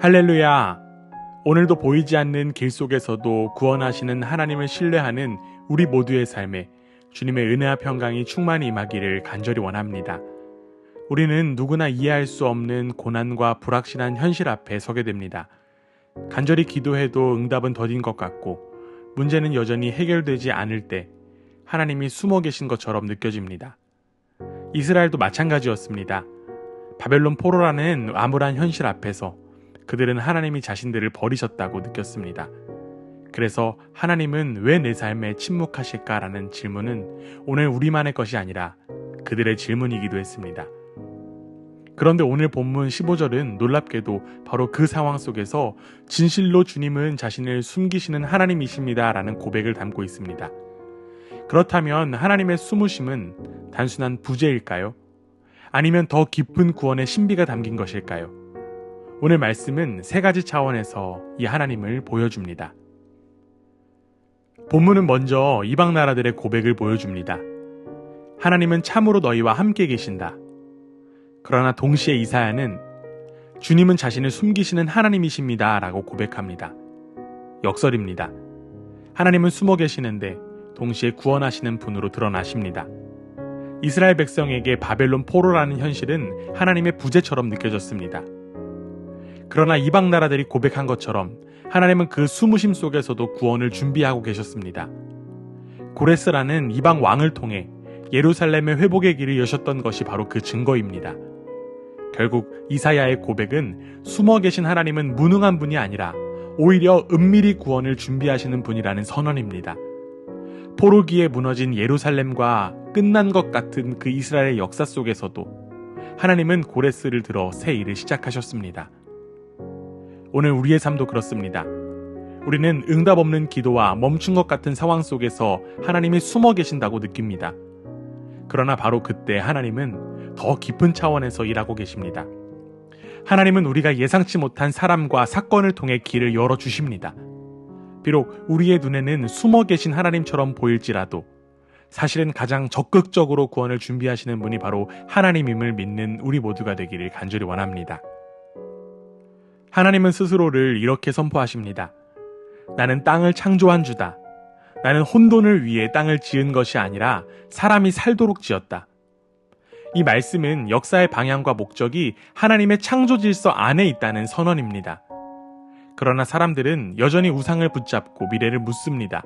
할렐루야! 오늘도 보이지 않는 길 속에서도 구원하시는 하나님을 신뢰하는 우리 모두의 삶에 주님의 은혜와 평강이 충만히 임하기를 간절히 원합니다. 우리는 누구나 이해할 수 없는 고난과 불확실한 현실 앞에 서게 됩니다. 간절히 기도해도 응답은 더딘 것 같고 문제는 여전히 해결되지 않을 때 하나님이 숨어 계신 것처럼 느껴집니다. 이스라엘도 마찬가지였습니다. 바벨론 포로라는 암울한 현실 앞에서 그들은 하나님이 자신들을 버리셨다고 느꼈습니다. 그래서 하나님은 왜 내 삶에 침묵하실까라는 질문은 오늘 우리만의 것이 아니라 그들의 질문이기도 했습니다. 그런데 오늘 본문 15절은 놀랍게도 바로 그 상황 속에서 진실로 주님은 자신을 숨기시는 하나님이십니다 라는 고백을 담고 있습니다. 그렇다면 하나님의 숨으심은 단순한 부재일까요? 아니면 더 깊은 구원의 신비가 담긴 것일까요? 오늘 말씀은 세 가지 차원에서 이 하나님을 보여줍니다. 본문은 먼저 이방 나라들의 고백을 보여줍니다. 하나님은 참으로 너희와 함께 계신다. 그러나 동시에 이사야는 주님은 자신을 숨기시는 하나님이십니다 라고 고백합니다. 역설입니다. 하나님은 숨어 계시는데 동시에 구원하시는 분으로 드러나십니다. 이스라엘 백성에게 바벨론 포로라는 현실은 하나님의 부재처럼 느껴졌습니다. 그러나 이방 나라들이 고백한 것처럼 하나님은 그 숨으심 속에서도 구원을 준비하고 계셨습니다. 고레스라는 이방 왕을 통해 예루살렘의 회복의 길을 여셨던 것이 바로 그 증거입니다. 결국 이사야의 고백은 숨어 계신 하나님은 무능한 분이 아니라 오히려 은밀히 구원을 준비하시는 분이라는 선언입니다. 포로기에 무너진 예루살렘과 끝난 것 같은 그 이스라엘의 역사 속에서도 하나님은 고레스를 들어 새 일을 시작하셨습니다. 오늘 우리의 삶도 그렇습니다. 우리는 응답 없는 기도와 멈춘 것 같은 상황 속에서 하나님이 숨어 계신다고 느낍니다. 그러나 바로 그때 하나님은 더 깊은 차원에서 일하고 계십니다. 하나님은 우리가 예상치 못한 사람과 사건을 통해 길을 열어주십니다. 비록 우리의 눈에는 숨어 계신 하나님처럼 보일지라도 사실은 가장 적극적으로 구원을 준비하시는 분이 바로 하나님임을 믿는 우리 모두가 되기를 간절히 원합니다. 하나님은 스스로를 이렇게 선포하십니다. 나는 땅을 창조한 주다. 나는 혼돈을 위해 땅을 지은 것이 아니라 사람이 살도록 지었다. 이 말씀은 역사의 방향과 목적이 하나님의 창조 질서 안에 있다는 선언입니다. 그러나 사람들은 여전히 우상을 붙잡고 미래를 묻습니다.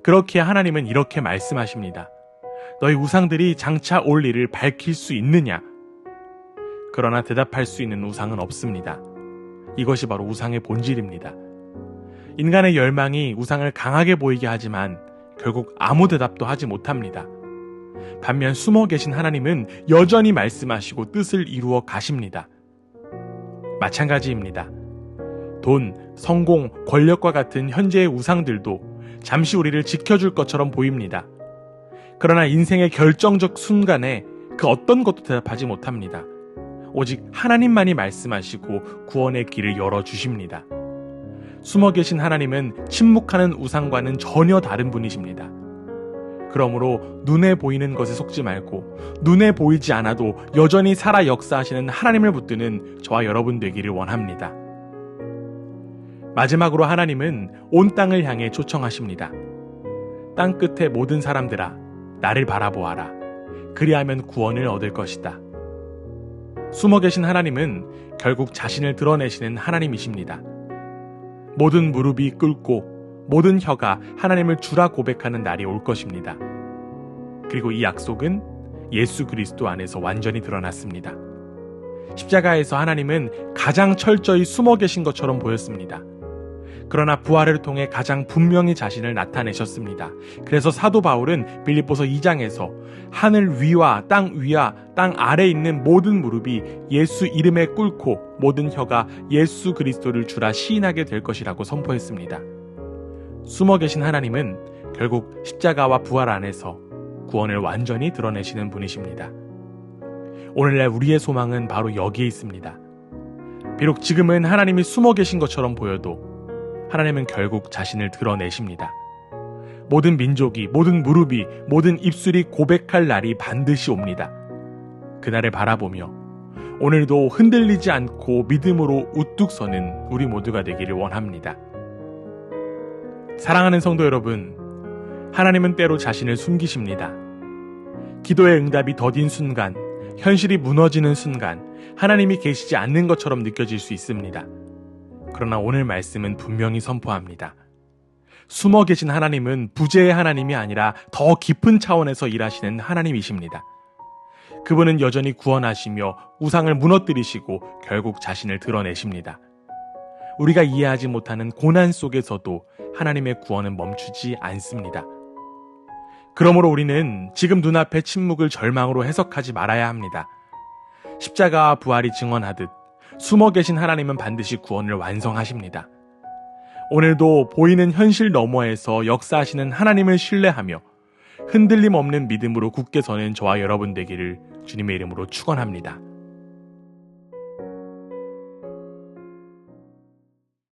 그렇기에 하나님은 이렇게 말씀하십니다. 너희 우상들이 장차 올 일을 밝힐 수 있느냐? 그러나 대답할 수 있는 우상은 없습니다. 이것이 바로 우상의 본질입니다. 인간의 열망이 우상을 강하게 보이게 하지만 결국 아무 대답도 하지 못합니다. 반면 숨어 계신 하나님은 여전히 말씀하시고 뜻을 이루어 가십니다. 마찬가지입니다. 돈, 성공, 권력과 같은 현재의 우상들도 잠시 우리를 지켜줄 것처럼 보입니다. 그러나 인생의 결정적 순간에 그 어떤 것도 대답하지 못합니다. 오직 하나님만이 말씀하시고 구원의 길을 열어주십니다. 숨어 계신 하나님은 침묵하는 우상과는 전혀 다른 분이십니다. 그러므로 눈에 보이는 것에 속지 말고 눈에 보이지 않아도 여전히 살아 역사하시는 하나님을 붙드는 저와 여러분 되기를 원합니다. 마지막으로 하나님은 온 땅을 향해 초청하십니다. 땅 끝의 모든 사람들아, 나를 바라보아라. 그리하면 구원을 얻을 것이다. 숨어 계신 하나님은 결국 자신을 드러내시는 하나님이십니다. 모든 무릎이 꿇고 모든 혀가 하나님을 주라 고백하는 날이 올 것입니다. 그리고 이 약속은 예수 그리스도 안에서 완전히 드러났습니다. 십자가에서 하나님은 가장 철저히 숨어 계신 것처럼 보였습니다. 그러나 부활을 통해 가장 분명히 자신을 나타내셨습니다. 그래서 사도 바울은 빌립보서 2장에서 하늘 위와 땅 아래에 있는 모든 무릎이 예수 이름에 꿇고 모든 혀가 예수 그리스도를 주라 시인하게 될 것이라고 선포했습니다. 숨어 계신 하나님은 결국 십자가와 부활 안에서 구원을 완전히 드러내시는 분이십니다. 오늘날 우리의 소망은 바로 여기에 있습니다. 비록 지금은 하나님이 숨어 계신 것처럼 보여도 하나님은 결국 자신을 드러내십니다. 모든 민족이, 모든 무릎이, 모든 입술이 고백할 날이 반드시 옵니다. 그날을 바라보며 오늘도 흔들리지 않고 믿음으로 우뚝 서는 우리 모두가 되기를 원합니다. 사랑하는 성도 여러분, 하나님은 때로 자신을 숨기십니다. 기도의 응답이 더딘 순간, 현실이 무너지는 순간, 하나님이 계시지 않는 것처럼 느껴질 수 있습니다. 그러나 오늘 말씀은 분명히 선포합니다. 숨어 계신 하나님은 부재의 하나님이 아니라 더 깊은 차원에서 일하시는 하나님이십니다. 그분은 여전히 구원하시며 우상을 무너뜨리시고 결국 자신을 드러내십니다. 우리가 이해하지 못하는 고난 속에서도 하나님의 구원은 멈추지 않습니다. 그러므로 우리는 지금 눈앞의 침묵을 절망으로 해석하지 말아야 합니다. 십자가와 부활이 증언하듯 숨어 계신 하나님은 반드시 구원을 완성하십니다. 오늘도 보이는 현실 너머에서 역사하시는 하나님을 신뢰하며 흔들림 없는 믿음으로 굳게 서는 저와 여러분 되기를 주님의 이름으로 축원합니다.